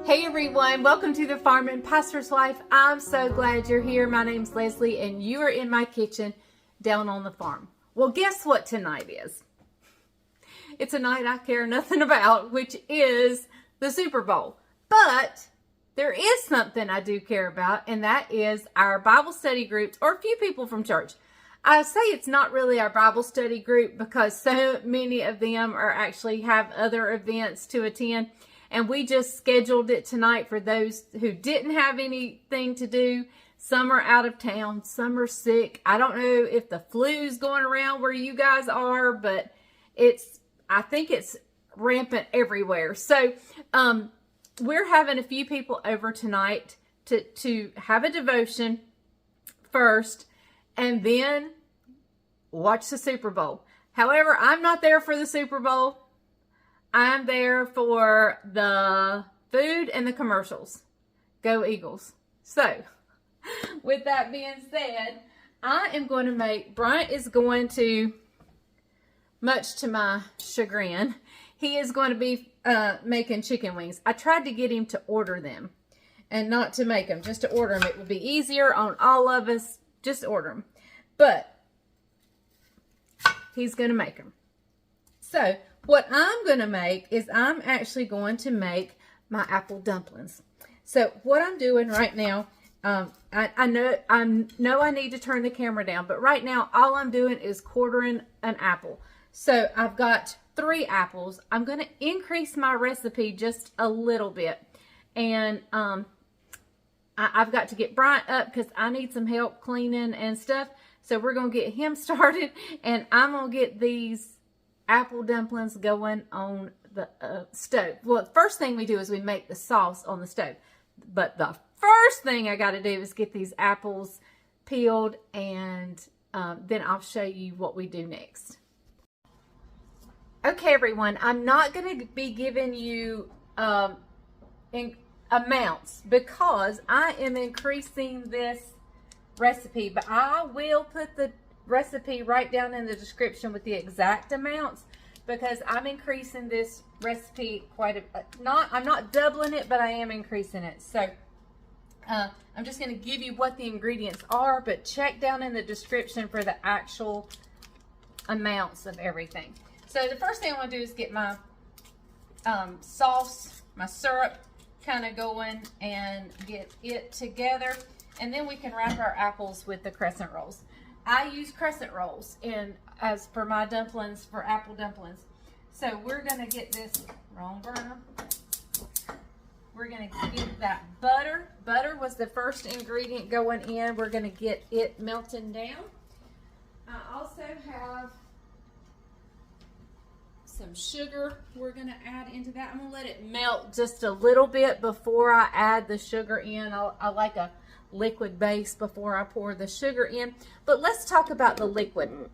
Hey everyone, welcome to the Farm and Pastor's Wife. I'm so glad you're here. My name's Leslie and you are in my kitchen down on the farm. Well, guess what tonight is? It's a night I care nothing about, which is the Super Bowl. But there is something I do care about, and that is our Bible study groups, or a few people from church. I say it's not really our Bible study group because so many of them are actually have other events to attend. And we just scheduled it tonight for those who didn't have anything to do. Some are out of town, some are sick. I don't know if the flu's going around where you guys are, but I think it's rampant everywhere. So we're having a few people over tonight to have a devotion first and then watch the Super Bowl. However, I'm not there for the Super Bowl. I'm there for the food and the commercials. Go Eagles. So, with that being said, I am going to make, Bryant is going to, much to my chagrin, he is going to be making chicken wings. I tried to get him to order them and not to make them, just to order them. It would be easier on all of us, just order them. But he's going to make them. So, what I'm going to make is I'm actually going to make my apple dumplings. So what I'm doing right now, I know I need to turn the camera down, but right now all I'm doing is quartering an apple. So I've got 3 apples. I'm going to increase my recipe just a little bit. And I've got to get Bryant up because I need some help cleaning and stuff. So we're going to get him started, and I'm going to get these apple dumplings going on the stove. Well, the first thing we do is we make the sauce on the stove. But the first thing I got to do is get these apples peeled, and then I'll show you what we do next. Okay, everyone, I'm not going to be giving you amounts because I am increasing this recipe, but I will put the recipe right down in the description with the exact amounts because I'm increasing this recipe quite a I'm not doubling it, but I am increasing it. So I'm just going to give you what the ingredients are, but check down in the description for the actual amounts of everything. So the first thing I want to do is get my sauce, my syrup kind of going and get it together, and then we can wrap our apples with the crescent rolls. I use crescent rolls as for my dumplings, for apple dumplings. So we're going to get this, wrong burner. We're going to get that butter. Butter was the first ingredient going in. We're going to get it melting down. I also have some sugar we're going to add into that. I'm going to let it melt just a little bit before I add the sugar in. I like a liquid base before I pour the sugar in. But let's talk about the liquid.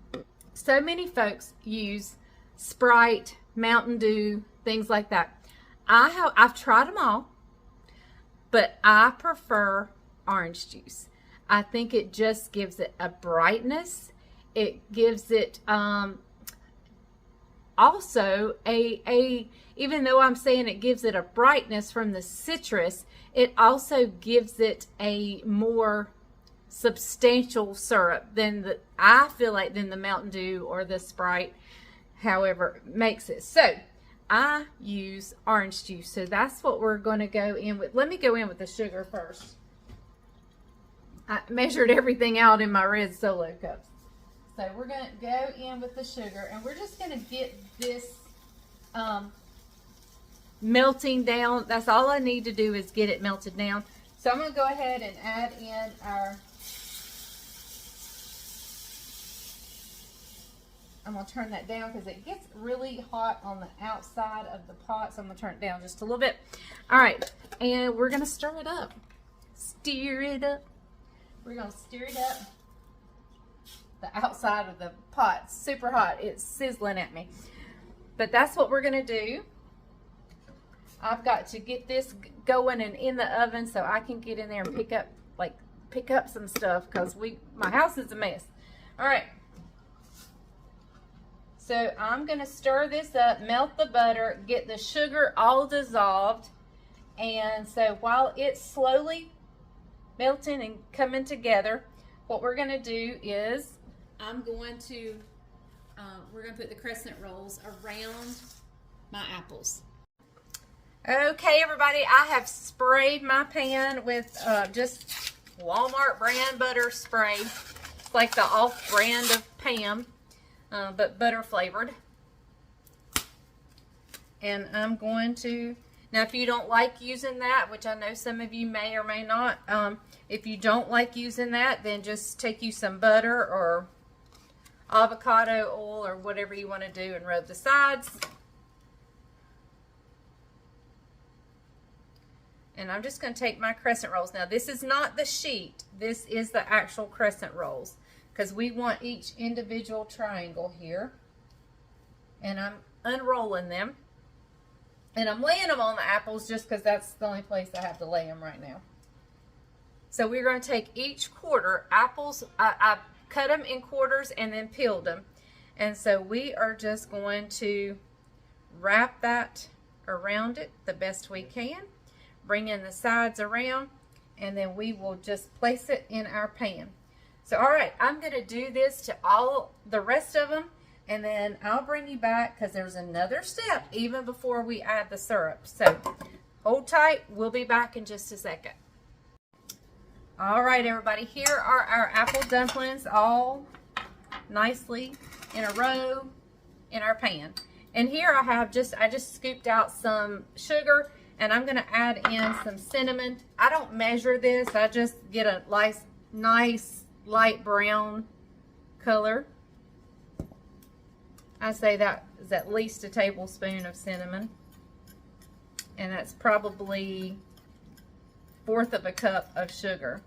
So many folks use Sprite, Mountain Dew, things like that. I've tried them all, but I prefer orange juice. I think it just gives it a brightness. It gives it also even though I'm saying it gives it a brightness from the citrus, it also gives it a more substantial syrup than I feel like than the Mountain Dew or the Sprite, however makes it. So I use orange juice. So that's what we're going to go in with. Let me go in with the sugar first. I measured everything out in my red Solo cups. So we're going to go in with the sugar, and we're just going to get this melting down. That's all I need to do is get it melted down. So I'm going to go ahead and add in I'm going to turn that down because it gets really hot on the outside of the pot. So I'm going to turn it down just a little bit. All right, and we're going to stir it up. Stir it up. We're going to stir it up. The outside of the pot, super hot. It's sizzling at me. But that's what we're going to do. I've got to get this going and in the oven so I can get in there and pick up some stuff because my house is a mess. All right. So I'm going to stir this up, melt the butter, get the sugar all dissolved, And so while it's slowly melting and coming together, what we're going to do is we're going to put the crescent rolls around my apples. Okay, everybody, I have sprayed my pan with just Walmart brand butter spray. It's like the off brand of Pam, but butter flavored. And I'm going to, now if you don't like using that, which I know some of you may or may not, if you don't like using that, then just take you some butter or avocado oil or whatever you want to do and rub the sides. And I'm just going to take my crescent rolls. Now this is not the sheet. This is the actual crescent rolls, because we want each individual triangle here. And I'm unrolling them. And I'm laying them on the apples just because that's the only place I have to lay them right now. So we're going to take each quarter. Apples, I cut them in quarters and then peeled them. And so we are just going to wrap that around it the best we can. Bring in the sides around, and then we will just place it in our pan. So all right, I'm going to do this to all the rest of them, and then I'll bring you back because there's another step even before we add the syrup. So hold tight, we'll be back in just a second. All right, everybody, here are our apple dumplings all nicely in a row in our pan. And here I just scooped out some sugar, and I'm going to add in some cinnamon. I don't measure this. I just get a nice light brown color. I say that is at least a tablespoon of cinnamon. And that's probably 1/4 of a cup of sugar.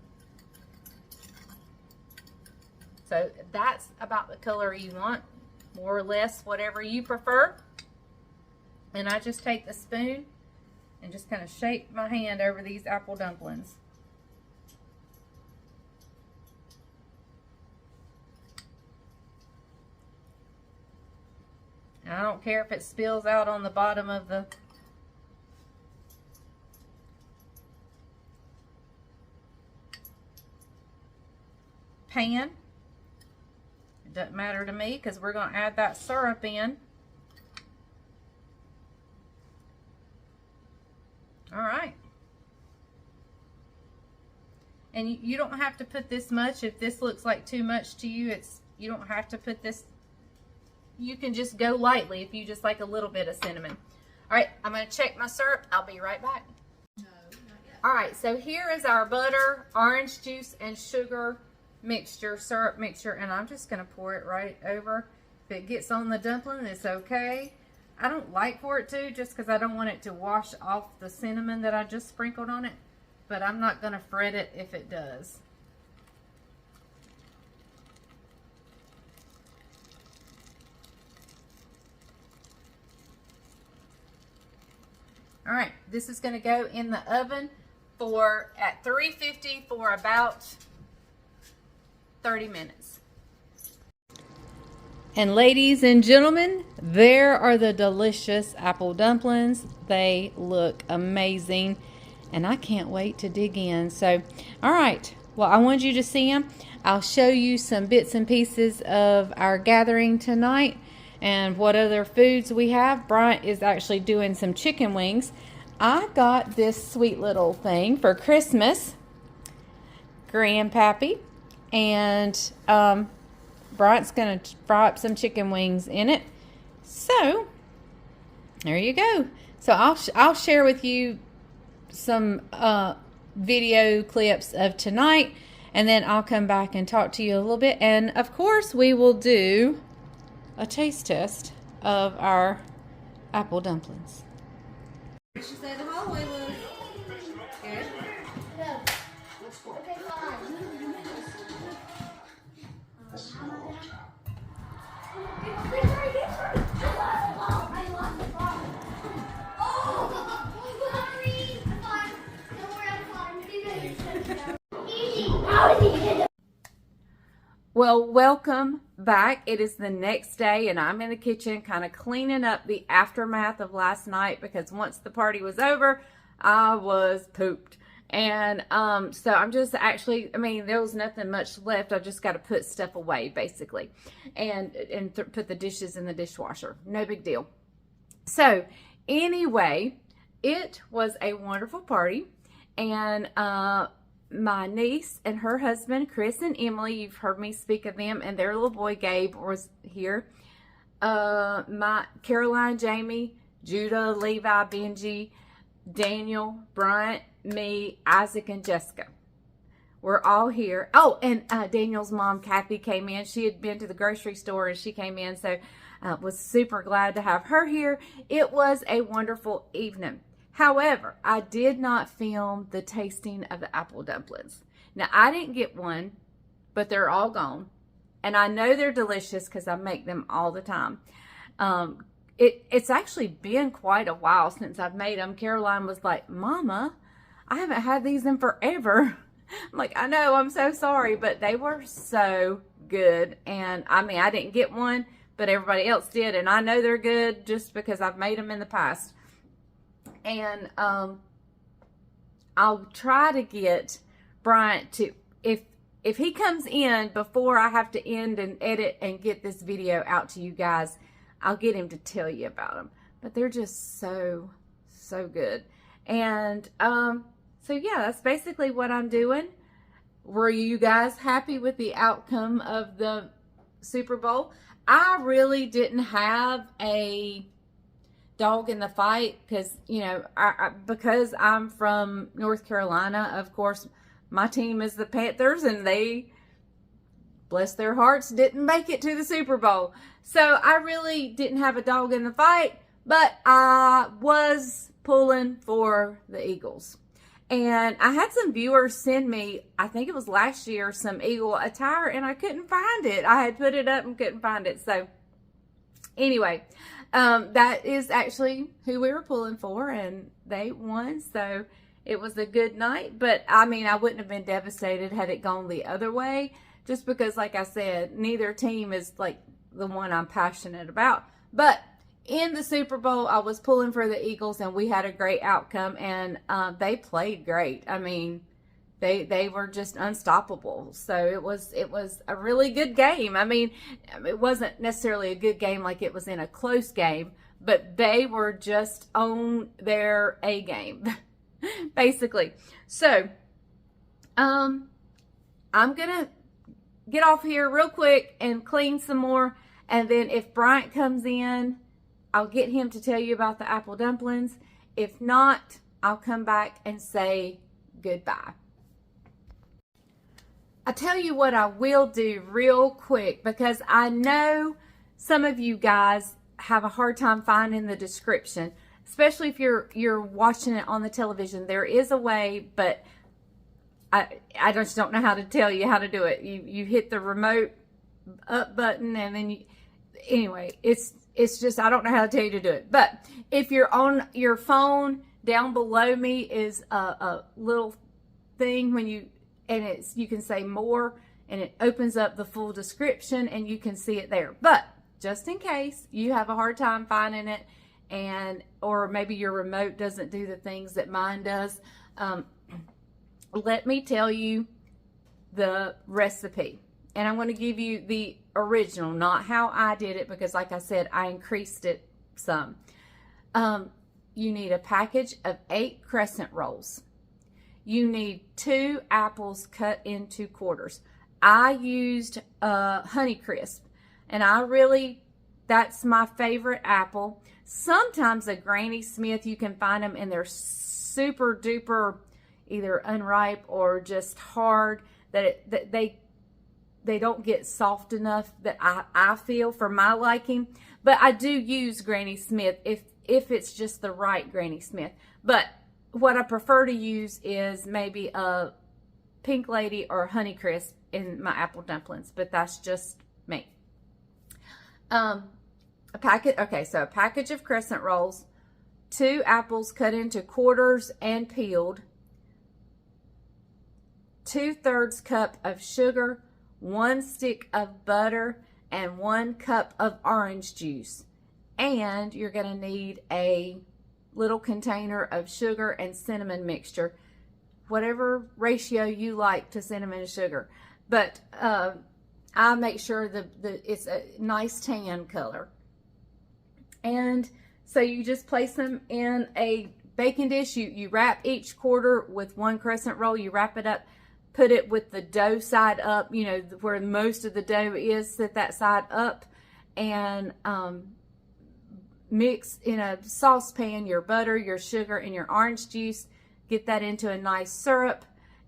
So that's about the color you want, more or less, whatever you prefer. And I just take the spoon and just kind of shape my hand over these apple dumplings. And I don't care if it spills out on the bottom of the pan. It doesn't matter to me because we're going to add that syrup in. All right. And you don't have to put this much. If this looks like too much to you, you don't have to put this. You can just go lightly if you just like a little bit of cinnamon. All right, I'm going to check my syrup. I'll be right back. No, not yet. All right, so here is our butter, orange juice, and sugar mixture, syrup mixture, and I'm just going to pour it right over. If it gets on the dumpling, it's okay. I don't like for it to, just because I don't want it to wash off the cinnamon that I just sprinkled on it, but I'm not going to fret it if it does. All right, this is going to go in the oven at 350 for about 30 minutes. And ladies and gentlemen, there are the delicious apple dumplings. They look amazing, and I can't wait to dig in. So, all right, well, I wanted you to see them. I'll show you some bits and pieces of our gathering tonight and what other foods we have. Bryant is actually doing some chicken wings. I got this sweet little thing for Christmas, Grandpappy, and Bryant's going to fry up some chicken wings in it. So, there you go. So, I'll share with you some video clips of tonight, and then I'll come back and talk to you a little bit. And, of course, we will do a taste test of our apple dumplings. She said the hallway was good. No. Okay, fine. I lost the ball. Oh, sorry. I'm fine. Don't worry, I'm fine. Easy. How is he? Well, welcome back. It is the next day, and I'm in the kitchen kind of cleaning up the aftermath of last night, because once the party was over, I was pooped. And so I'm just actually, I mean, there was nothing much left. I just got to put stuff away, basically, and put the dishes in the dishwasher. No big deal. So anyway, it was a wonderful party. And my niece and her husband, Chris and Emily, you've heard me speak of them, and their little boy, Gabe, was here. My Caroline, Jamie, Judah, Levi, Benji, Daniel, Bryant, me, Isaac, and Jessica. We're all here. Oh, and Daniel's mom, Kathy, came in. She had been to the grocery store and she came in, so was super glad to have her here. It was a wonderful evening. However, I did not film the tasting of the apple dumplings. Now, I didn't get one, but they're all gone. And I know they're delicious because I make them all the time. It's actually been quite a while since I've made them. Caroline was like, Mama, I haven't had these in forever. I'm like, I know, I'm so sorry, but they were so good. And I mean, I didn't get one, but everybody else did. And I know they're good just because I've made them in the past. And I'll try to get Bryant to, if he comes in before I have to end and edit and get this video out to you guys, I'll get him to tell you about them. But they're just so good. And so yeah, that's basically what I'm doing. Were you guys happy with the outcome of the Super Bowl? I really didn't have a dog in the fight because, you know, because I'm from North Carolina, of course, my team is the Panthers, and they, bless their hearts, didn't make it to the Super Bowl. So I really didn't have a dog in the fight, but I was pulling for the Eagles. And I had some viewers send me, I think it was last year, some Eagle attire, and I couldn't find it. I had put it up and couldn't find it. So anyway, that is actually who we were pulling for, and they won. So it was a good night. But I mean, I wouldn't have been devastated had it gone the other way, just because, like I said, neither team is like the one I'm passionate about. But in the Super Bowl, I was pulling for the Eagles, and we had a great outcome, and they played great. I mean, they were just unstoppable. So it was a really good game. I mean, it wasn't necessarily a good game like it was in a close game, but they were just on their A game, basically. So I'm gonna get off here real quick and clean some more, and then if Bryant comes in, I'll get him to tell you about the apple dumplings. If not, I'll come back and say goodbye. I tell you what I will do real quick, because I know some of you guys have a hard time finding the description, especially if you're watching it on the television. There is a way, but I just don't know how to tell you how to do it. You hit the remote up button, and then anyway, it's just, I don't know how to tell you to do it. But if you're on your phone, down below me is a little thing you can say more, and it opens up the full description, and you can see it there. But just in case you have a hard time finding it, or maybe your remote doesn't do the things that mine does, let me tell you the recipe. And I'm going to give you the original, not how I did it, because like I said, I increased it some. You need a package of 8 crescent rolls. You need 2 apples cut into quarters. I used Honeycrisp, and that's my favorite apple. Sometimes a Granny Smith, you can find them and they're super duper either unripe or just hard, that they don't get soft enough that I feel for my liking. But I do use Granny Smith if it's just the right Granny Smith. But what I prefer to use is maybe a Pink Lady or Honeycrisp in my apple dumplings, but that's just me. So a package of crescent rolls, 2 apples cut into quarters and peeled, 2/3 cup of sugar, 1 stick of butter, and 1 cup of orange juice. And you're going to need a little container of sugar and cinnamon mixture, whatever ratio you like to cinnamon and sugar. But I make sure it's a nice tan color. And so you just place them in a baking dish. You wrap each quarter with one crescent roll. You wrap it up, put it with the dough side up, you know, where most of the dough is, set that side up, and mix in a saucepan your butter, your sugar, and your orange juice. Get that into a nice syrup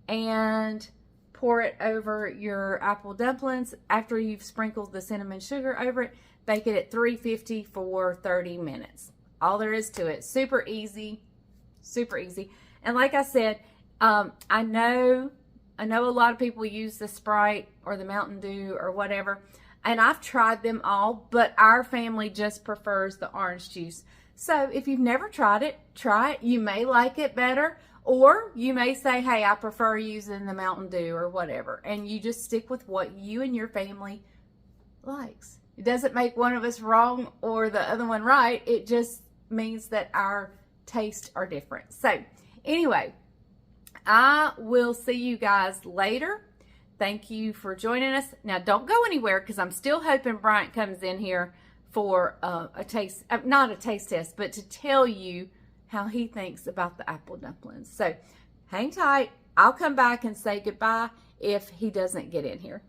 and pour it over your apple dumplings. After you've sprinkled the cinnamon sugar over it, bake it at 350 for 30 minutes. All there is to it. Super easy, super easy. And like I said, I know a lot of people use the Sprite or the Mountain Dew or whatever, and I've tried them all, but our family just prefers the orange juice. So if you've never tried it, try it. You may like it better, or you may say, hey, I prefer using the Mountain Dew or whatever, and you just stick with what you and your family likes. It doesn't make one of us wrong or the other one right. It just means that our tastes are different. So anyway, I will see you guys later. Thank you for joining us. Now, don't go anywhere, because I'm still hoping Bryant comes in here for a taste, not a taste test, but to tell you how he thinks about the apple dumplings. So hang tight. I'll come back and say goodbye if he doesn't get in here.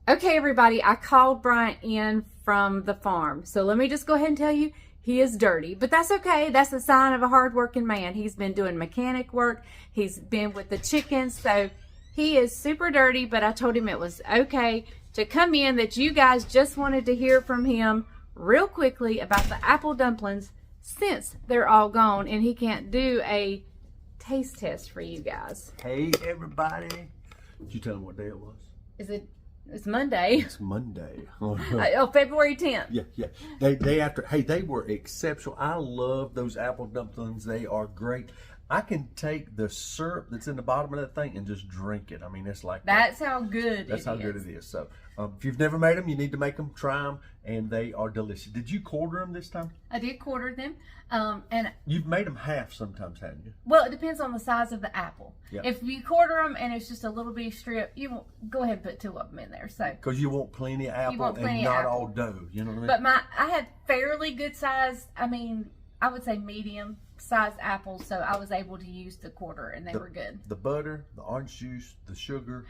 Okay, everybody, I called Bryant in from the farm. So let me just go ahead and tell you, he is dirty, but that's okay. That's a sign of a hardworking man. He's been doing mechanic work. He's been with the chickens. So he is super dirty, but I told him it was okay to come in, that you guys just wanted to hear from him real quickly about the apple dumplings since they're all gone and he can't do a taste test for you guys. Hey, everybody. Did you tell them what day it was? It's Monday. It's Monday. February 10th. Yeah. They were exceptional. I love those apple dumplings. They are great. I can take the syrup that's in the bottom of that thing and just drink it. I mean, it's like that's how good it is. That's how good it is. So, if you've never made them, you need to make them. Try them, and they are delicious. Did you quarter them this time? I did quarter them, and you've made them half sometimes, haven't you? Well, it depends on the size of the apple. Yep. If you quarter them and it's just a little bitty strip, you won't, go ahead and put 2 of them in there. So because you want plenty of apple and not all dough. You know what I mean? But I had fairly good size. I mean, I would say medium size apples, so I was able to use the quarter, and they were good. The butter, the orange juice, the sugar.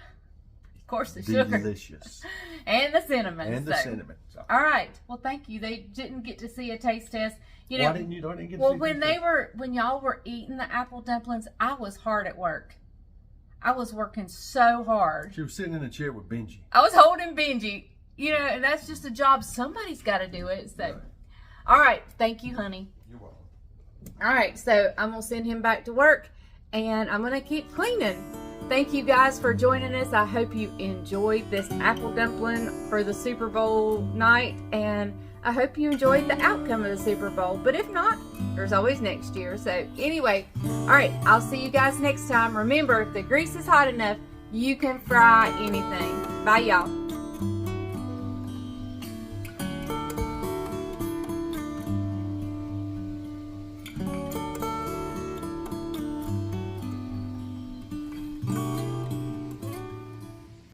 Of course, the sugar. Delicious. And the cinnamon. And the cinnamon. So. All right. Well, thank you. They didn't get to see a taste test. You know, why didn't you get to see when y'all were eating the apple dumplings, I was hard at work. I was working so hard. She was sitting in a chair with Benji. I was holding Benji. You know, and that's just a job. Somebody's got to do it. So, right. All right. Thank you, honey. You're welcome. All right, so I'm going to send him back to work, and I'm going to keep cleaning. Thank you guys for joining us. I hope you enjoyed this apple dumpling for the Super Bowl night, and I hope you enjoyed the outcome of the Super Bowl. But if not, there's always next year. So anyway, all right, I'll see you guys next time. Remember, if the grease is hot enough, you can fry anything. Bye, y'all.